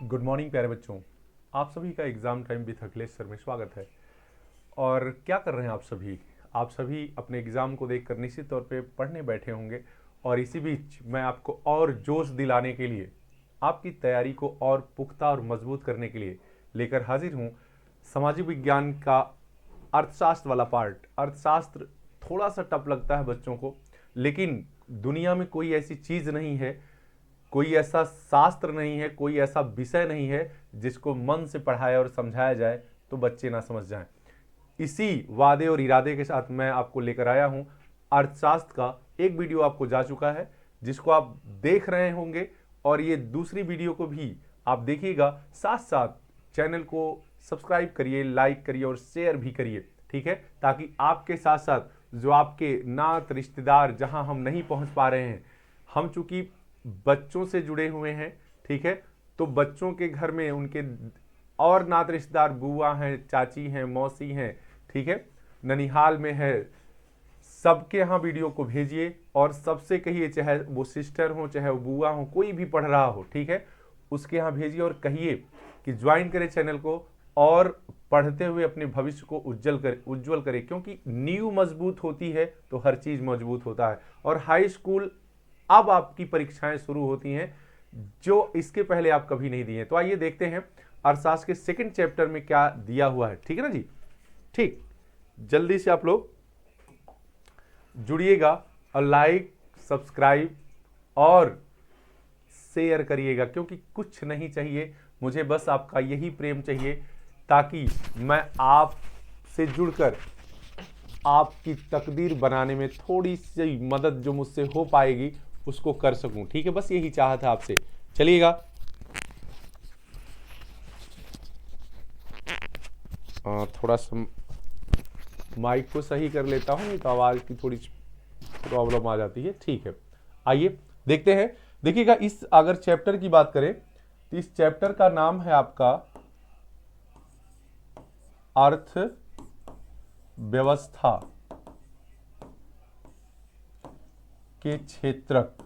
Good morning प्यारे बच्चों। आप सभी का exam time with Akhilesh sir में स्वागत है। और क्या कर रहे हैं आप सभी अपने एग्ज़ाम को देखकर निश्चित तौर पे पढ़ने बैठे होंगे। और इसी बीच मैं आपको और जोश दिलाने के लिए, आपकी तैयारी को और पुख्ता और मजबूत करने के लिए लेकर हाजिर हूँ सामाजिक विज्ञान का अर्थशास्त्र वाला पार्ट। अर्थशास्त्र थोड़ा सा टफ लगता है बच्चों को, लेकिन दुनिया में कोई ऐसी चीज़ नहीं है, कोई ऐसा शास्त्र नहीं है, कोई ऐसा विषय नहीं है जिसको मन से पढ़ाया और समझाया जाए तो बच्चे ना समझ जाएं। इसी वादे और इरादे के साथ मैं आपको लेकर आया हूं। अर्थशास्त्र का एक वीडियो आपको जा चुका है जिसको आप देख रहे होंगे, और ये दूसरी वीडियो को भी आप देखिएगा। साथ साथ चैनल को सब्सक्राइब करिए, लाइक करिए और शेयर भी करिए, ठीक है, ताकि आपके साथ साथ जो आपके नात रिश्तेदार जहां हम नहीं पहुंच पा रहे हैं, हम चूंकि बच्चों से जुड़े हुए हैं, ठीक है, तो बच्चों के घर में उनके और नात रिश्तेदार बुआ हैं, चाची हैं, मौसी हैं, ठीक है, ननिहाल में है, सबके यहाँ वीडियो को भेजिए और सबसे कहिए, चाहे वो सिस्टर हो चाहे वो बुआ हो, कोई भी पढ़ रहा हो, ठीक है, उसके यहाँ भेजिए और कहिए कि ज्वाइन करें चैनल को और पढ़ते हुए अपने भविष्य को उज्जवल करे, क्योंकि नींव मजबूत होती है तो हर चीज मजबूत होता है। और हाई स्कूल अब आपकी परीक्षाएं शुरू होती हैं जो इसके पहले आप कभी नहीं दिए। तो आइए देखते हैं अर्थशास्त्र के सेकंड चैप्टर में क्या दिया हुआ है, ठीक है ना जी। ठीक, जल्दी से आप लोग जुड़िएगा और लाइक, सब्सक्राइब और शेयर करिएगा, क्योंकि कुछ नहीं चाहिए मुझे, बस आपका यही प्रेम चाहिए, ताकि मैं आपसे जुड़कर आपकी तकदीर बनाने में थोड़ी सी मदद जो मुझसे हो पाएगी उसको कर सकूं, ठीक है, बस यही चाहत है आपसे। चलिएगा, थोड़ा सा माइक को सही कर लेता हूं, एक आवाज की थोड़ी प्रॉब्लम आ जाती है, ठीक है। आइए देखते हैं। देखिएगा, इस अगर चैप्टर की बात करें तो इस चैप्टर का नाम है आपका अर्थ व्यवस्था के क्षेत्रक।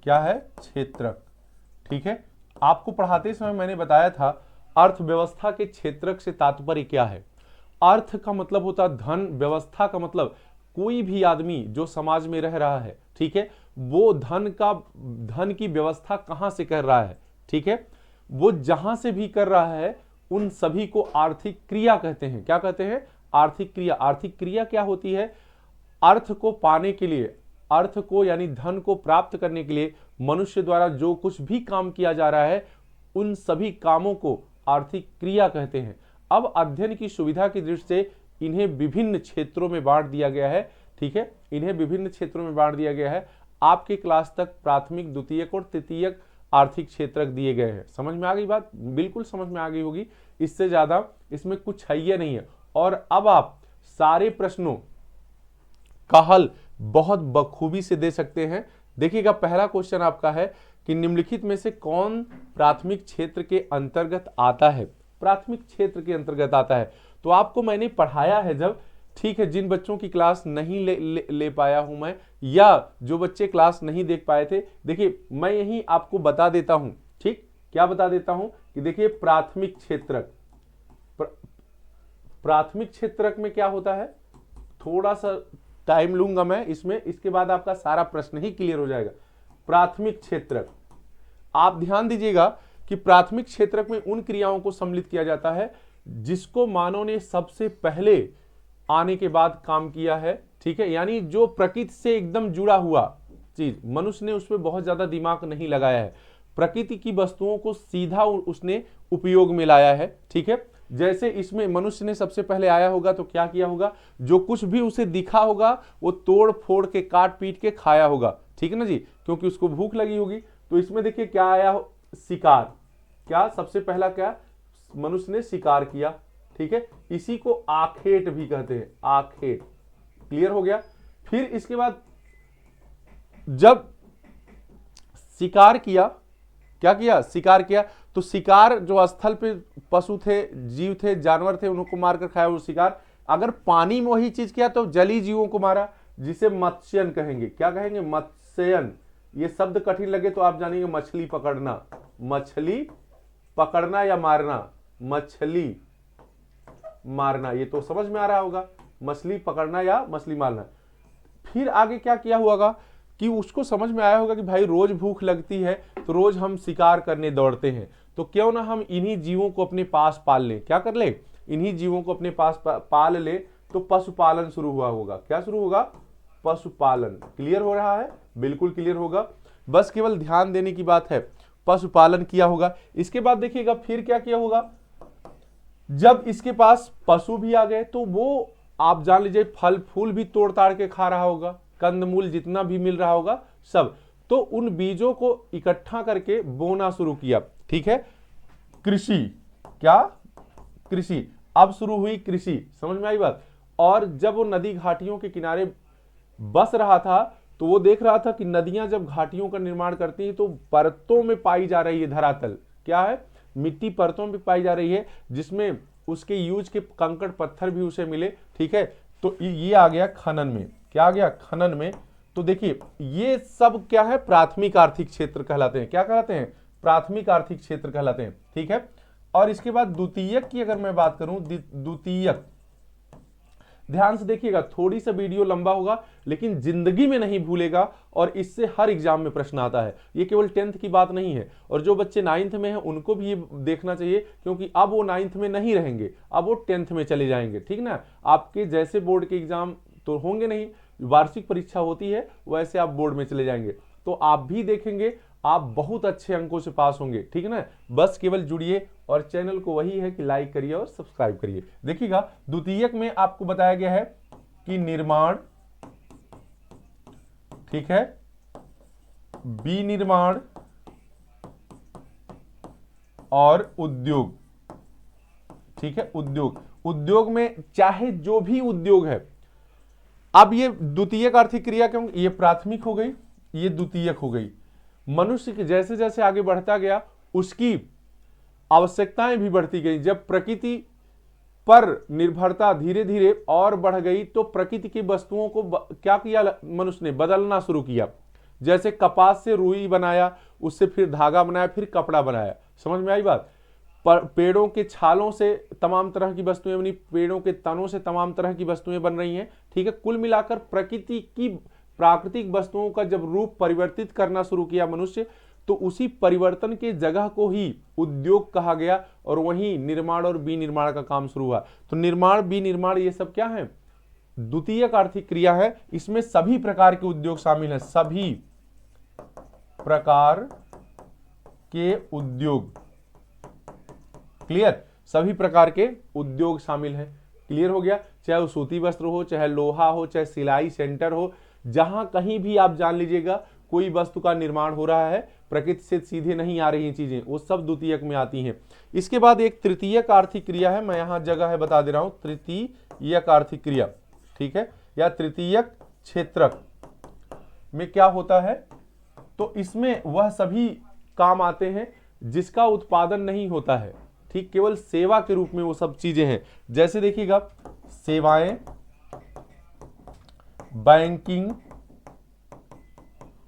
क्या है? क्षेत्रक, ठीक है। आपको पढ़ाते समय मैंने बताया था अर्थव्यवस्था के क्षेत्रक से तात्पर्य क्या है। अर्थ का मतलब होता है धन, व्यवस्था का मतलब कोई भी आदमी जो समाज में रह रहा है, ठीक है, वो धन की व्यवस्था कहां से कर रहा है, ठीक है, वो जहां से भी कर रहा है उन सभी को आर्थिक क्रिया कहते हैं। क्या कहते हैं? आर्थिक क्रिया। आर्थिक क्रिया क्या होती है? अर्थ को पाने के लिए, अर्थ को यानी धन को प्राप्त करने के लिए मनुष्य द्वारा जो कुछ भी काम किया जा रहा है उन सभी कामों को आर्थिक क्रिया कहते हैं। अब अध्ययन की सुविधा की दृष्टि से इन्हें विभिन्न क्षेत्रों में बांट दिया गया है, ठीक है, इन्हें विभिन्न क्षेत्रों में बांट दिया गया है। आपके क्लास तक प्राथमिक, द्वितीयक और तृतीयक आर्थिक क्षेत्रक दिए गए हैं। समझ में आ गई बात? बिल्कुल समझ में आ गई होगी, इससे ज्यादा इसमें कुछ है ही नहीं है। और अब आप सारे प्रश्नों का हल बहुत बखूबी से दे सकते हैं। देखिएगा, पहला क्वेश्चन आपका है कि निम्नलिखित में से कौन प्राथमिक क्षेत्र के अंतर्गत आता है? प्राथमिक क्षेत्र के अंतर्गत आता है तो आपको मैंने पढ़ाया है जब, ठीक है, जिन बच्चों की क्लास नहीं ले पाया हूं मैं, या जो बच्चे क्लास नहीं देख पाए थे, देखिए मैं यही आपको बता देता हूं, ठीक, क्या बता देता हूं कि देखिए प्राथमिक क्षेत्रक, प्राथमिक क्षेत्रक में क्या होता है, थोड़ा सा टाइम लूंगा मैं इसमें, इसके बाद आपका सारा प्रश्न ही क्लियर हो जाएगा। प्राथमिक क्षेत्रक, आप ध्यान दीजिएगा कि प्राथमिक क्षेत्रक में उन क्रियाओं को सम्मिलित किया जाता है जिसको मानव ने सबसे पहले आने के बाद काम किया है, ठीक है, यानी जो प्रकृति से एकदम जुड़ा हुआ चीज, मनुष्य ने उसमें बहुत ज्यादा दिमाग नहीं लगाया है, प्रकृति की वस्तुओं को सीधा उसने उपयोग में लाया है, ठीक है। जैसे इसमें मनुष्य ने सबसे पहले आया होगा तो क्या किया होगा, जो कुछ भी उसे दिखा होगा वो तोड़ फोड़ के काट पीट के खाया होगा, ठीक है ना जी, क्योंकि उसको भूख लगी होगी। तो इसमें देखिए क्या आया, शिकार। क्या सबसे पहला क्या, मनुष्य ने शिकार किया, ठीक है, इसी को आखेट भी कहते हैं, आखेट। क्लियर हो गया? फिर इसके बाद जब शिकार किया, क्या किया, शिकार किया, तो शिकार जो स्थल पे पशु थे, जीव थे, जानवर थे, उनको मारकर खाया वो शिकार। अगर पानी में वही चीज किया तो जलीय जीवों को मारा, जिसे मत्स्यन कहेंगे। क्या कहेंगे? मत्स्यन। ये शब्द कठिन लगे तो आप जानेंगे मछली पकड़ना, मछली पकड़ना या मारना, मछली मारना, ये तो समझ में आ रहा होगा, मछली पकड़ना या मछली मारना। फिर आगे क्या किया होगा कि उसको समझ में आया होगा कि भाई रोज भूख लगती है तो रोज हम शिकार करने दौड़ते हैं, तो क्यों ना हम इन्हीं जीवों को अपने पास पाल लें। क्या कर ले, इन्हीं जीवों को अपने पास पाल ले, तो पशुपालन शुरू हुआ होगा। क्या शुरू होगा, पशुपालन। क्लियर हो रहा है, बिल्कुल क्लियर होगा, बस केवल ध्यान देने की बात है। पशुपालन किया होगा। इसके बाद देखिएगा फिर क्या किया होगा, जब इसके पास पशु भी आ गए तो वो आप जान लीजिए फल फूल भी तोड़ ताड़ के खा रहा होगा, कंदमूल जितना भी मिल रहा होगा सब, तो उन बीजों को इकट्ठा करके बोना शुरू किया। ठीक है, कृषि, क्या, कृषि, अब शुरू हुई कृषि। समझ में आई बात। और जब वो नदी घाटियों के किनारे बस रहा था तो वो देख रहा था कि नदियां जब घाटियों का निर्माण करती हैं तो परतों में पाई जा रही है धरातल, क्या है, मिट्टी परतों में पाई जा रही है, जिसमें उसके यूज के कंकड़ पत्थर भी उसे मिले। ठीक है, तो ये आ गया खनन में। क्या आ गया, खनन में। तो देखिए ये सब क्या है, प्राथमिक आर्थिक क्षेत्र कहलाते हैं। क्या कहलाते हैं, प्राथमिक आर्थिक क्षेत्र कहलाते हैं। ठीक है, और इसके बाद द्वितीयक की अगर मैं बात करूं, द्वितीयक, ध्यान से देखिएगा, थोड़ी सा वीडियो लंबा होगा लेकिन जिंदगी में नहीं भूलेगा, और इससे हर एग्जाम में प्रश्न आता है। ये केवल 10th की बात नहीं है, और जो बच्चे 9th में हैं उनको भी ये देखना चाहिए, क्योंकि अब वो 9th में नहीं रहेंगे, अब वो 10th में चले जाएंगे। ठीक ना, आपके जैसे बोर्ड के एग्जाम तो होंगे नहीं, वार्षिक परीक्षा होती है, वैसे आप बोर्ड में चले जाएंगे, तो आप भी देखेंगे, आप बहुत अच्छे अंकों से पास होंगे। ठीक है ना, बस केवल जुड़िए, और चैनल को वही है कि लाइक करिए और सब्सक्राइब करिए। देखिएगा द्वितीयक में आपको बताया गया है कि निर्माण, ठीक है, विनिर्माण और उद्योग। ठीक है, उद्योग, उद्योग में चाहे जो भी उद्योग है, अब ये द्वितीयक आर्थिक क्रिया, क्यों, ये प्राथमिक हो गई, ये द्वितीयक हो गई। मनुष्य के जैसे जैसे आगे बढ़ता गया उसकी आवश्यकताएं भी बढ़ती गई। जब प्रकृति पर निर्भरता धीरे धीरे और बढ़ गई तो प्रकृति की वस्तुओं को क्या किया मनुष्य ने, बदलना शुरू किया। जैसे कपास से रुई बनाया, उससे फिर धागा बनाया, फिर कपड़ा बनाया। समझ में आई बात। पेड़ों के छालों से तमाम तरह की वस्तुएं बनी, पेड़ों के तनों से तमाम तरह की वस्तुएं बन रही हैं। ठीक है, कुल मिलाकर प्रकृति की प्राकृतिक वस्तुओं का जब रूप परिवर्तित करना शुरू किया मनुष्य, तो उसी परिवर्तन के जगह को ही उद्योग कहा गया, और वहीं निर्माण और विनिर्माण का काम शुरू हुआ। तो निर्माण विनिर्माण ये सब क्या है, द्वितीयक आर्थिक क्रिया है। इसमें सभी प्रकार के उद्योग शामिल हैं, सभी प्रकार के उद्योग। क्लियर, सभी प्रकार के उद्योग शामिल हैं। क्लियर हो गया, चाहे वो सूती वस्त्र हो, चाहे लोहा हो, चाहे सिलाई सेंटर हो, जहां कहीं भी आप जान लीजिएगा कोई वस्तु का निर्माण हो रहा है, प्रकृति से सीधे नहीं आ रही चीजें, वो सब द्वितीयक में आती हैं। इसके बाद एक तृतीयक आर्थिक क्रिया है, मैं यहां जगह है बता दे रहा हूं, तृतीयक आर्थिक क्रिया। ठीक है, या तृतीयक क्षेत्रक में क्या होता है, तो इसमें वह सभी काम आते हैं जिसका उत्पादन नहीं होता है। ठीक, केवल सेवा के रूप में वो सब चीजें हैं। जैसे देखिएगा, सेवाएं, बैंकिंग,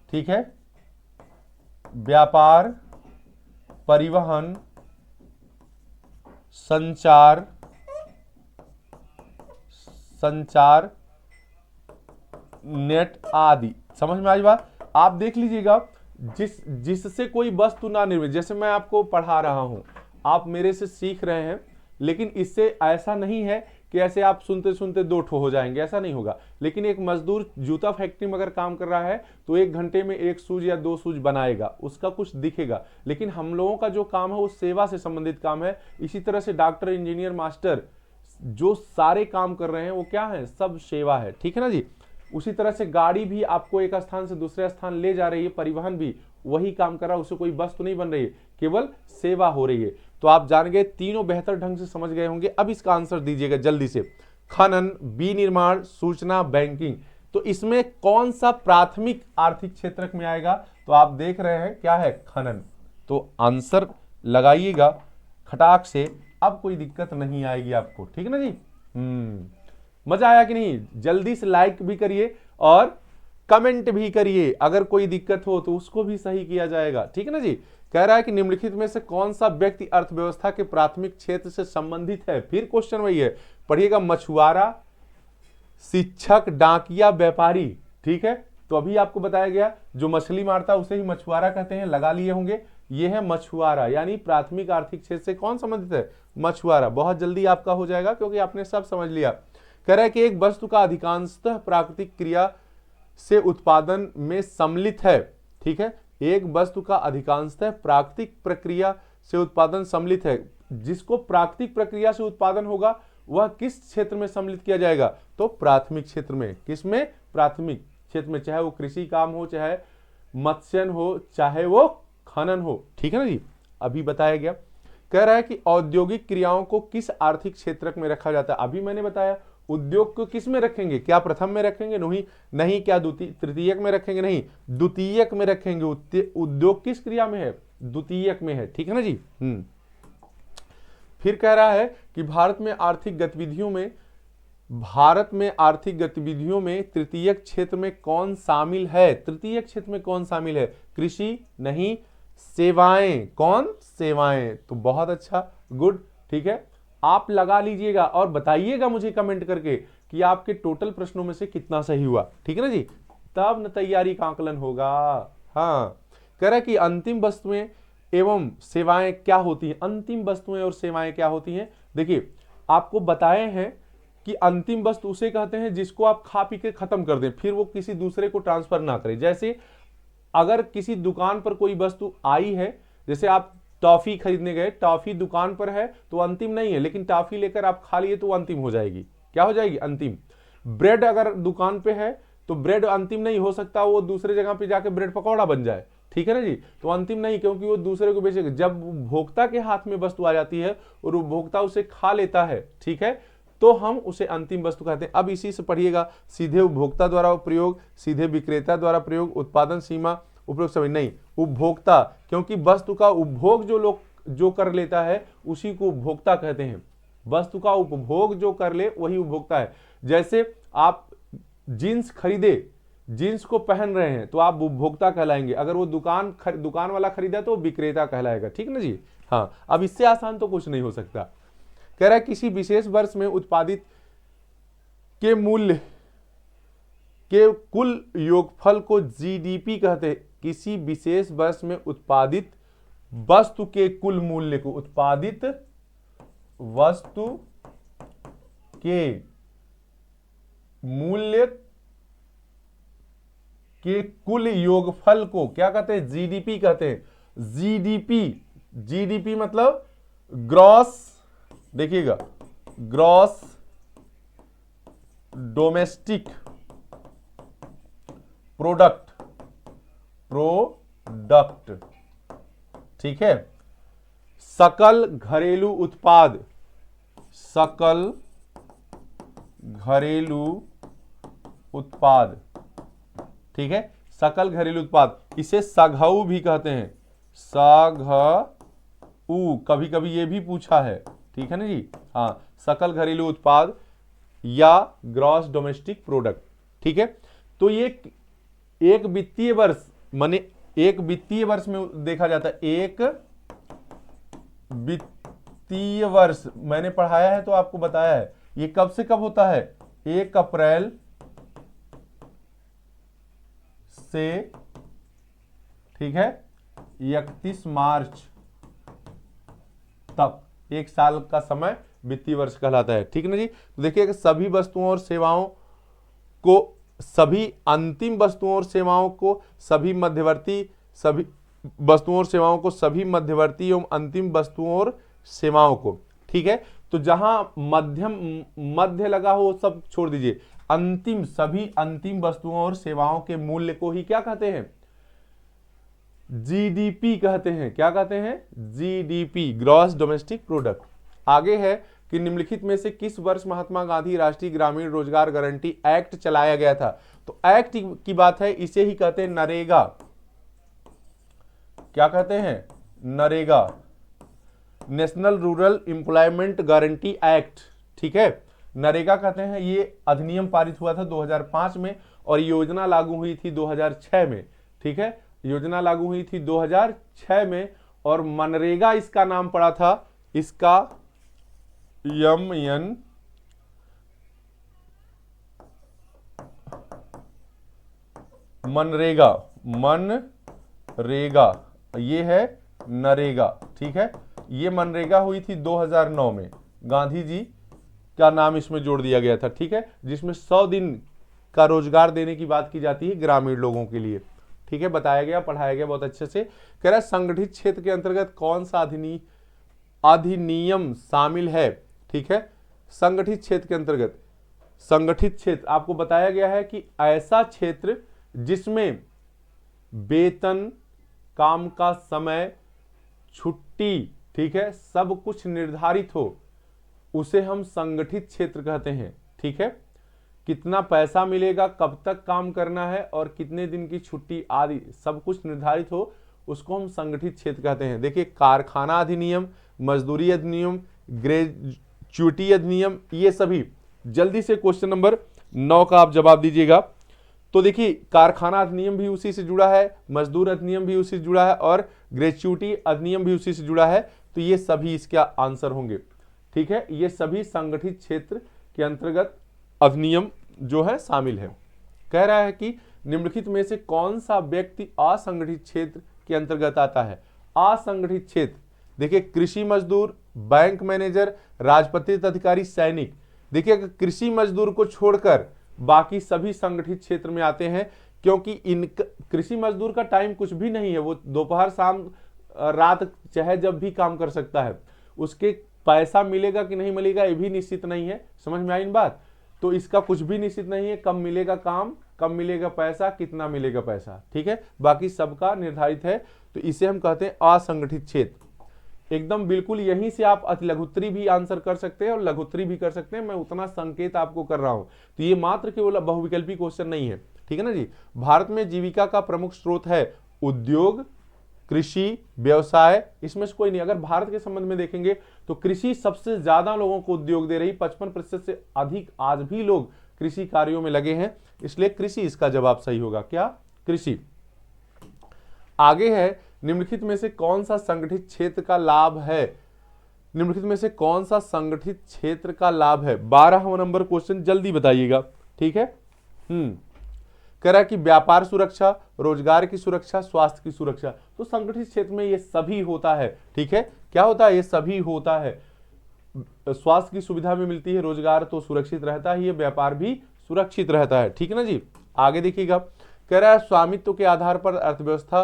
ठीक है, व्यापार, परिवहन, संचार, नेट आदि। समझ में आई बात। आप देख लीजिएगा, जिससे कोई वस्तु ना निर्मित, जैसे मैं आपको पढ़ा रहा हूं, आप मेरे से सीख रहे हैं, लेकिन इससे ऐसा नहीं है कि ऐसे आप सुनते सुनते दो ठो हो जाएंगे, ऐसा नहीं होगा। लेकिन एक मजदूर जूता फैक्ट्री में अगर काम कर रहा है तो 1 घंटे में 1 शूज या 2 शूज बनाएगा, उसका कुछ दिखेगा। लेकिन हम लोगों का जो काम है वो सेवा से संबंधित काम है। इसी तरह से डॉक्टर, इंजीनियर, मास्टर जो सारे काम कर रहे हैं वो क्या है, सब सेवा है। ठीक है ना जी। उसी तरह से गाड़ी भी आपको एक स्थान से दूसरे स्थान ले जा रही है, परिवहन भी वही काम कर रहा है, उससे कोई वस्तु नहीं बन रही है, केवल सेवा हो रही है। तो आप जान गए, तीनों बेहतर ढंग से समझ गए होंगे। अब इसका आंसर दीजिएगा जल्दी से। खनन, विनिर्माण, सूचना, बैंकिंग, तो इसमें कौन सा प्राथमिक आर्थिक क्षेत्र में आएगा, तो आप देख रहे हैं क्या है, खनन। तो आंसर लगाइएगा खटाक से, अब कोई दिक्कत नहीं आएगी आपको। ठीक है ना जी। मजा आया कि नहीं, जल्दी से लाइक भी करिए और कमेंट भी करिए, अगर कोई दिक्कत हो तो उसको भी सही किया जाएगा, ठीक है ना जी। कह रहा है कि निम्नलिखित में से कौन सा व्यक्ति अर्थव्यवस्था के प्राथमिक क्षेत्र से संबंधित है। फिर क्वेश्चन वही है, पढ़िएगा, मछुआरा, शिक्षक, डाकिया, व्यापारी, ठीक है। तो अभी आपको बताया गया जो मछली मारता है उसे ही मछुआरा कहते हैं, लगा लिए होंगे। ये है मछुआरा, यानी प्राथमिक आर्थिक क्षेत्र से कौन संबंधित है, मछुआरा। बहुत जल्दी आपका हो जाएगा क्योंकि आपने सब समझ लिया। कह रहा है कि एक वस्तु का अधिकांशतः प्राकृतिक क्रिया से उत्पादन में सम्मिलित है, ठीक है। एक वस्तु का अधिकांशतः प्राकृतिक प्रक्रिया से उत्पादन सम्मिलित है। जिसको प्राकृतिक प्रक्रिया से उत्पादन होगा वह किस क्षेत्र में सम्मिलित किया जाएगा, तो प्राथमिक क्षेत्र में। किसमें, प्राथमिक क्षेत्र में, चाहे वो कृषि काम हो, चाहे मत्स्यन हो, चाहे वो खनन हो, ठीक है ना जी। अभी बताया गया। कह रहा है कि औद्योगिक क्रियाओं को किस आर्थिक क्षेत्र में रखा जाता है। अभी मैंने बताया उद्योग को किस में रखेंगे, क्या प्रथम में रखेंगे, नहीं, क्या तृतीयक में रखेंगे, नहीं, द्वितीयक में रखेंगे। उद्योग किस क्रिया में है, द्वितीयक में है, ठीक है ना जी। फिर कह रहा है कि भारत में आर्थिक गतिविधियों में तृतीयक क्षेत्र में कौन शामिल है। तृतीयक क्षेत्र में कौन शामिल है, कृषि, नहीं, सेवाएं, कौन, सेवाएं। तो बहुत अच्छा, गुड, ठीक है। आप लगा लीजिएगा और बताइएगा मुझे कमेंट करके कि आपके टोटल प्रश्नों में से कितना सही हुआ, ठीक है ना जी। तब न तैयारी का आकलन होगा। हाँ, कह रहा है कि अंतिम वस्तुएं एवं सेवाएं क्या होती हैं। अंतिम वस्तुएं और सेवाएं क्या होती हैं। देखिए, आपको बताए हैं कि अंतिम वस्तु उसे कहते हैं जिसको आप खा पी के खत्म कर दें, फिर वो किसी दूसरे को ट्रांसफर ना करे। जैसे अगर किसी दुकान पर कोई वस्तु आई है, जैसे आप टॉफी खरीदने गए, टॉफी दुकान पर है तो अंतिम नहीं है, लेकिन टॉफी लेकर आप खा लिए तो अंतिम हो जाएगी। क्या हो जाएगी, अंतिम। ब्रेड अगर दुकान पे है तो ब्रेड अंतिम नहीं हो सकता, वो दूसरे जगह पे जाके ब्रेड पकौड़ा बन जाए, ठीक है ना जी। तो अंतिम नहीं, क्योंकि वो दूसरे को बेचेगा। जब उपभोक्ता के हाथ में वस्तु आ जाती है और उपभोक्ता उसे खा लेता है, ठीक है, तो हम उसे अंतिम वस्तु कहते हैं। अब इसी से पढ़िएगा, सीधे उपभोक्ता द्वारा प्रयोग, सीधे विक्रेता द्वारा प्रयोग, उत्पादन सीमा, उपयोग समय, नहीं, उपभोक्ता, क्योंकि वस्तु का उपभोग जो कर लेता है उसी को उपभोक्ता कहते हैं। वस्तु का उपभोग जो कर ले वही उपभोक्ता है। जैसे आप जींस खरीदे, जींस को पहन रहे हैं तो आप उपभोक्ता कहलाएंगे। अगर वो दुकान वाला खरीदा तो विक्रेता कहलाएगा, ठीक ना जी। हाँ, अब इससे आसान तो कुछ नहीं हो सकता। कह रहा है किसी विशेष वर्ष में उत्पादित के मूल्य के कुल योगफल को जीडीपी कहते हैं। किसी विशेष वर्ष में उत्पादित वस्तु के कुल मूल्य को, उत्पादित वस्तु के मूल्य के कुल योगफल को क्या कहते हैं, जीडीपी कहते हैं। जीडीपी मतलब ग्रॉस, देखिएगा, ग्रॉस डोमेस्टिक प्रोडक्ट, ठीक है। सकल घरेलू उत्पाद, सकल घरेलू उत्पाद, ठीक है, सकल घरेलू उत्पाद। इसे सघऊ भी कहते हैं, सघऊ, कभी कभी ये भी पूछा है, ठीक है ना जी। हाँ, सकल घरेलू उत्पाद या ग्रॉस डोमेस्टिक प्रोडक्ट, ठीक है। तो ये एक वित्तीय वर्ष, माने एक वित्तीय वर्ष में देखा जाता है। एक वित्तीय वर्ष मैंने पढ़ाया है तो आपको बताया है, ये कब से कब होता है, 1 अप्रैल से, ठीक है, 31 मार्च तक, एक साल का समय वित्तीय वर्ष कहलाता है, ठीक है ना जी। तो देखिए, सभी वस्तुओं और सेवाओं को, सभी अंतिम वस्तुओं और सेवाओं को, सभी वस्तुओं और सेवाओं को, सभी मध्यवर्ती एवं अंतिम वस्तुओं और सेवाओं को, ठीक है। तो जहां मध्य लगा हो सब छोड़ दीजिए। अंतिम, सभी अंतिम वस्तुओं और सेवाओं के मूल्य को ही क्या कहते हैं, जीडीपी कहते हैं। क्या कहते हैं, जीडीपी, ग्रॉस डोमेस्टिक प्रोडक्ट। आगे है कि निम्नलिखित में से किस वर्ष महात्मा गांधी राष्ट्रीय ग्रामीण रोजगार गारंटी एक्ट चलाया गया था। तो एक्ट की बात है, इसे ही कहते हैं नरेगा। क्या कहते हैं, NREGA, national rural employment guarantee act, ठीक है, नरेगा कहते हैं। ये अधिनियम पारित हुआ था 2005 में और योजना लागू हुई थी 2006 में, ठीक है, योजना लागू हुई थी 2006 में। और मनरेगा इसका नाम पड़ा था, इसका MN मनरेगा, मनरेगा ये है नरेगा, ठीक है। ये मनरेगा हुई थी 2009 में, गांधी जी का नाम इसमें जोड़ दिया गया था, ठीक है, जिसमें 100 दिन का रोजगार देने की बात की जाती है ग्रामीण लोगों के लिए, ठीक है, बताया गया, पढ़ाया गया बहुत अच्छे से। कह रहा है संगठित क्षेत्र के अंतर्गत कौन सा अधिनियम शामिल है, ठीक है। संगठित क्षेत्र के अंतर्गत, संगठित क्षेत्र आपको बताया गया है कि ऐसा क्षेत्र जिसमें वेतन, काम का समय, छुट्टी, ठीक है, सब कुछ निर्धारित हो, उसे हम संगठित क्षेत्र कहते हैं, ठीक है। कितना पैसा मिलेगा, कब तक काम करना है और कितने दिन की छुट्टी आदि सब कुछ निर्धारित हो, उसको हम संगठित क्षेत्र कहते हैं। देखिए कारखाना अधिनियम, मजदूरी अधिनियम, ग्रेच्युटी अधिनियम, ये सभी, जल्दी से क्वेश्चन नंबर 9 का आप जवाब दीजिएगा। तो देखिए कारखाना अधिनियम भी उसी से जुड़ा है, मजदूर अधिनियम भी उसी से जुड़ा है और ग्रेच्युटी अधिनियम भी उसी से जुड़ा है, तो ये सभी इसका आंसर होंगे, ठीक है। ये सभी संगठित क्षेत्र के अंतर्गत अधिनियम जो है शामिल है। कह रहा है कि निम्नलिखित में से कौन सा व्यक्ति असंगठित क्षेत्र के अंतर्गत आता है। असंगठित क्षेत्र, देखिए कृषि मजदूर, बैंक मैनेजर, राजपत्रित अधिकारी, सैनिक। देखिए कृषि मजदूर को छोड़कर बाकी सभी संगठित क्षेत्र में आते हैं, क्योंकि इन कृषि मजदूर का टाइम कुछ भी नहीं है, वो दोपहर शाम रात चाहे जब भी काम कर सकता है, उसके पैसा मिलेगा कि नहीं मिलेगा ये भी निश्चित नहीं है, समझ में आई इन बात। तो इसका कुछ भी निश्चित नहीं है, कब मिलेगा काम, कब मिलेगा पैसा, कितना मिलेगा पैसा, ठीक है, बाकी सबका निर्धारित है, तो इसे हम कहते हैं असंगठित क्षेत्र। एकदम बिल्कुल यहीं से आप अतिलघुत्तरी भी आंसर कर सकते हैं और लघुत्तरी भी कर सकते हैं, मैं उतना संकेत आपको कर रहा हूं, तो ये मात्र केवल बहुविकल्पी क्वेश्चन नहीं है, ठीक है ना जी। भारत में जीविका का प्रमुख स्रोत है उद्योग, कृषि, व्यवसाय, इसमें से कोई नहीं। अगर भारत के संबंध में देखेंगे तो कृषि सबसे ज्यादा लोगों को उद्योग दे रही, 55% से अधिक आज भी लोग कृषि कार्यों में लगे हैं, इसलिए कृषि इसका जवाब सही होगा। क्या? कृषि। आगे है निम्नलिखित में से कौन सा संगठित क्षेत्र का लाभ है, निम्नलिखित में से कौन सा संगठित क्षेत्र का लाभ है। 12वां नंबर क्वेश्चन, जल्दी बताइएगा, ठीक है। कह रहा है कि व्यापार सुरक्षा, रोजगार की सुरक्षा, स्वास्थ्य की सुरक्षा, तो संगठित क्षेत्र में ये सभी होता है, ठीक है। क्या होता है? ये सभी होता है। स्वास्थ्य की सुविधा भी मिलती है, रोजगार तो सुरक्षित रहता ही है, व्यापार भी सुरक्षित रहता है, ठीक है ना जी। आगे देखिएगा, कह रहा है स्वामित्व के आधार पर अर्थव्यवस्था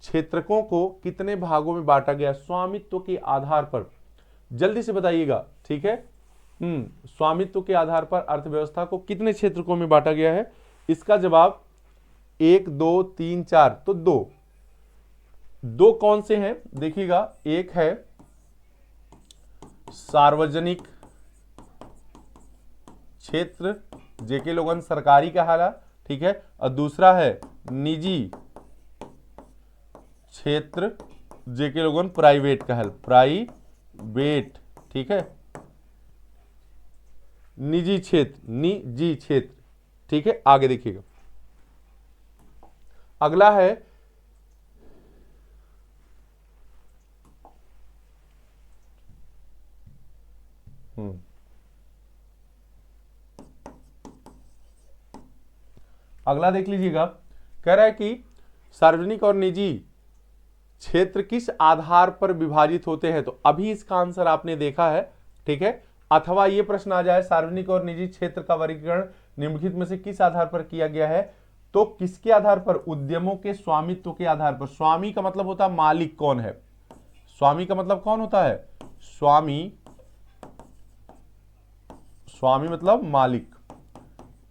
क्षेत्रकों को कितने भागों में बांटा गया। स्वामित्व के आधार पर जल्दी से बताइएगा, ठीक है। स्वामित्व के आधार पर अर्थव्यवस्था को कितने क्षेत्रकों में बांटा गया है। इसका जवाब 1 2 3 4, तो दो कौन से हैं देखिएगा। एक है सार्वजनिक क्षेत्र, जेके लोगन सरकारी कहाला, ठीक है, और दूसरा है निजी क्षेत्र, जेके लोगन प्राइवेट कहल, प्राइवेट, ठीक है, निजी क्षेत्र, ठीक है। आगे देखिएगा, अगला है अगला देख लीजिएगा। कह रहा है कि सार्वजनिक और निजी क्षेत्र किस आधार पर विभाजित होते हैं। तो अभी इसका आंसर आपने देखा है, ठीक है। अथवा ये प्रश्न आ जाए सार्वजनिक और निजी क्षेत्र का वर्गीकरण निम्नलिखित में से किस आधार पर किया गया है, तो किसके आधार पर? उद्यमों के स्वामित्व के आधार पर। स्वामी का मतलब होता है मालिक कौन है, स्वामी का मतलब कौन होता है? स्वामी मतलब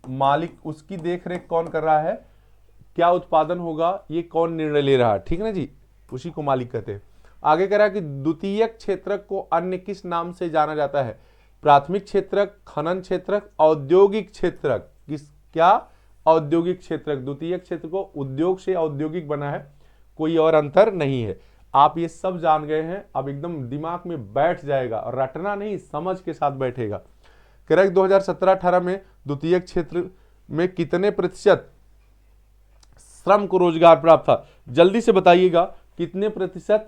मालिक, उसकी देखरेख कौन कर रहा है, क्या उत्पादन होगा ये कौन निर्णय ले रहा है, ठीक है ना जी, उसी को मालिक कहते हैं। आगे कह रहा है कि द्वितीयक क्षेत्रक को अन्य किस नाम से जाना जाता है। प्राथमिक क्षेत्रक, खनन क्षेत्रक, औद्योगिक क्षेत्रक। क्या? औद्योगिक क्षेत्रक। द्वितीयक क्षेत्र को उद्योग से औद्योगिक बना है, कोई और अंतर नहीं है। आप ये सब जान गए हैं, अब एकदम दिमाग में बैठ जाएगा और रटना नहीं, समझ के साथ बैठेगा। कह रहा है 2017-18 में द्वितीयक क्षेत्र में कितने प्रतिशत श्रम को रोजगार प्राप्त था? जल्दी से बताइएगा, कितने प्रतिशत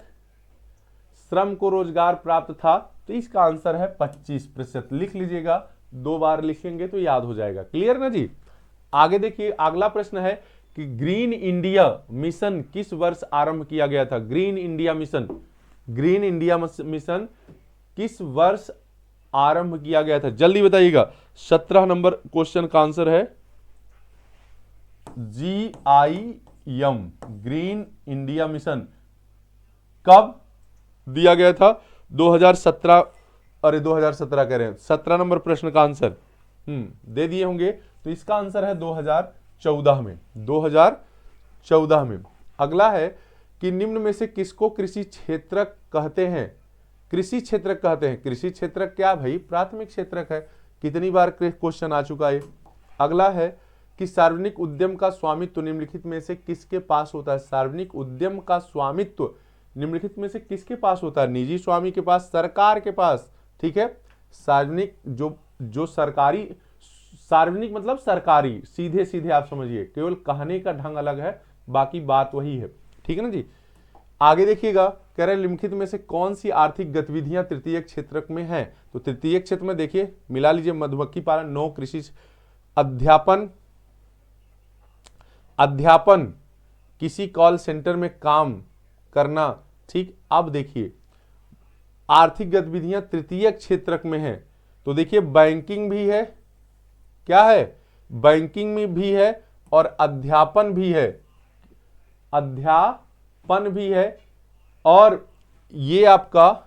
श्रम को रोजगार प्राप्त था? तो इसका आंसर है 25%। लिख लीजिएगा, 2 बार लिखेंगे तो याद हो जाएगा। क्लियर ना जी? आगे देखिए, अगला प्रश्न है कि ग्रीन इंडिया मिशन किस वर्ष आरंभ किया गया था? Green India mission, green India mission किस वर्ष आरंभ किया गया था? जल्दी बताइएगा। 17 नंबर क्वेश्चन का आंसर है GIM, ग्रीन इंडिया मिशन कब दिया गया था? 2017। अरे 2017 कह रहे हैं, 17 नंबर प्रश्न का आंसर दे दिए होंगे, तो इसका आंसर है 2014 में, 2014 में। अगला है कि निम्न में से किसको कृषि क्षेत्र कहते हैं? कृषि क्षेत्र कहते हैं। कृषि क्षेत्र क्या भाई? प्राथमिक क्षेत्र है। कितनी बार क्वेश्चन आ चुका है। अगला है कि सार्वजनिक उद्यम का स्वामित्व निम्नलिखित में से किसके पास होता है? सार्वजनिक उद्यम का स्वामित्व निम्नलिखित में से किसके पास होता है? निजी स्वामी के पास, सरकार के पास। ठीक है, सार्वजनिक जो सरकारी, सार्वजनिक मतलब सरकारी, सीधे सीधे आप समझिए, केवल कहने का ढंग अलग है, बाकी बात वही है। ठीक है ना जी? आगे देखिएगा, कह रहे निम्नलिखित में से कौन सी आर्थिक गतिविधियां तृतीय क्षेत्र में हैं? तो तृतीय क्षेत्र में देखिए, मिला लीजिए, मधुमक्खी पालन, नौ कृषि, अध्यापन, किसी कॉल सेंटर में काम करना। ठीक, अब देखिए आर्थिक गतिविधियां तृतीय क्षेत्र में हैं, तो देखिए बैंकिंग भी है, क्या है? बैंकिंग में भी है, और अध्यापन भी है, अध्यापन भी है, और ये आपका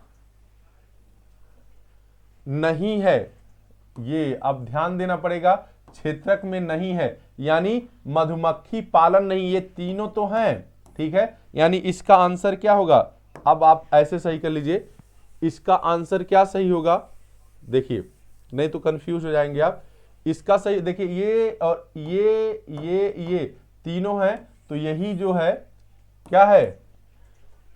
नहीं है, ये अब ध्यान देना पड़ेगा, क्षेत्रक में नहीं है, यानी मधुमक्खी पालन नहीं, ये तीनों तो हैं। ठीक है, यानी इसका आंसर क्या होगा? अब आप ऐसे सही कर लीजिए, इसका आंसर क्या सही होगा? देखिए, नहीं तो कंफ्यूज हो जाएंगे आप। इसका सही देखिए, ये और ये तीनों हैं, तो यही जो है क्या है?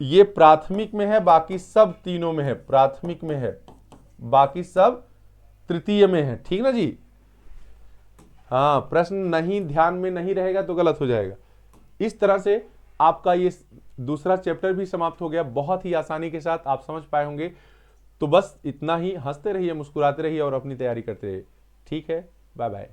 ये प्राथमिक में है, बाकी सब तीनों में है, प्राथमिक में है, बाकी सब तृतीय में है। ठीक ना जी? हाँ, प्रश्न नहीं ध्यान में नहीं रहेगा तो गलत हो जाएगा। इस तरह से आपका ये दूसरा चैप्टर भी समाप्त हो गया, बहुत ही आसानी के साथ आप समझ पाए होंगे। तो बस इतना ही, हंसते रहिए, मुस्कुराते रहिए और अपनी तैयारी करते रहिए। ठीक है, बाय बाय।